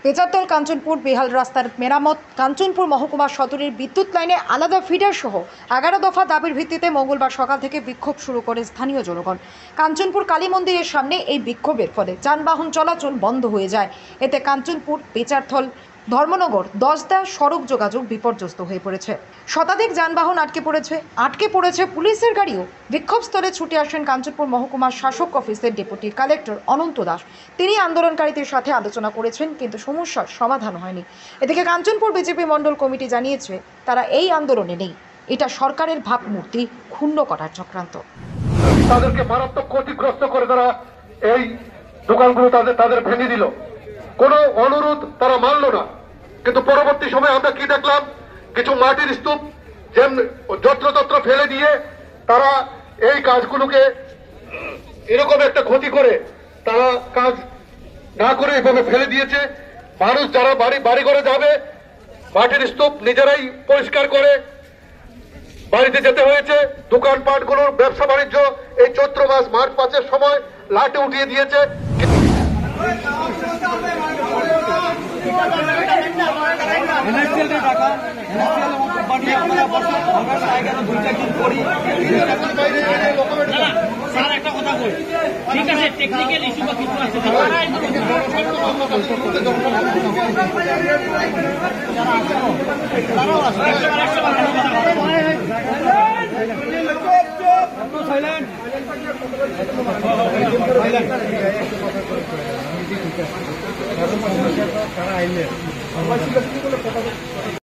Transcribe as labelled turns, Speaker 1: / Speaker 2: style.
Speaker 1: পেচারতল কাঞ্চনপুর বেহাল রাস্তার মেরামত, কাঞ্চনপুর মহকুমা সদরের বিদ্যুৎ লাইনে আলাদা ফিডার সহ 11 দফা দাবির ভিত্তিতে মঙ্গলবার সকাল থেকে বিক্ষোভ শুরু করে স্থানীয় জনগণ। কাঞ্চনপুর কালী মন্দিরের সামনে এই বিক্ষোভের ফলে যানবাহন চলাচল বন্ধ হয়ে যায়। এতে কাঞ্চনপুর, পেচারতল, ধর্মনগর, দশদা সড়ক যোগাযোগ বিপর্যস্ত হয়ে পড়েছে। শতাধিক যানবাহন আটকে পড়েছে পুলিশের গাড়িও। বিক্ষোভস্থলে ছুটে আসেন কাঞ্চনপুর মহকুমার শাসক অফিসের ডেপুটি কালেক্টর অনন্ত দাস। তিনি আন্দোলনকারীদের সাথে আলোচনা করেছেন, কিন্তু সমস্যার সমাধান হয়নি। এদিকে কাঞ্চনপুর বিজেপি মণ্ডল কমিটি জানিয়েছে তারা এই আন্দোলনে নেই। এটা সরকারের ভাবমূর্তি ক্ষুণ্ণ করার চক্রান্ত।
Speaker 2: তাদেরকে মারাত্মক ক্ষতিগ্রস্ত করে তারা এই দোকানগুলো তাদের ভেঙে দিল। কোনো অনুরোধ তারা মানল না। কিন্তু পরবর্তী সময়ে আমরা কি দেখলাম, কিছু মাটির স্তূপ যত্রতত্র ফেলে দিয়ে তারা এই কাজগুলোকে এরকম একটা ক্ষতি করে তারা কাজ না করে এভাবে ফেলে দিয়েছে। মানুষ যারা বাড়ি ঘরে যাবে, মাটির স্তূপ নিজেরাই পরিষ্কার করে বাড়িতে যেতে হয়েছে। দোকানপাটগুলোর ব্যবসা বাণিজ্য এই চৈত্র মাস, মার্চ মাসের সময় লাটে উঠিয়ে দিয়েছে।
Speaker 3: ঠিক আছে, টেকনিক্যাল ইস্যু বা কিছু আছে
Speaker 4: তারা আইলে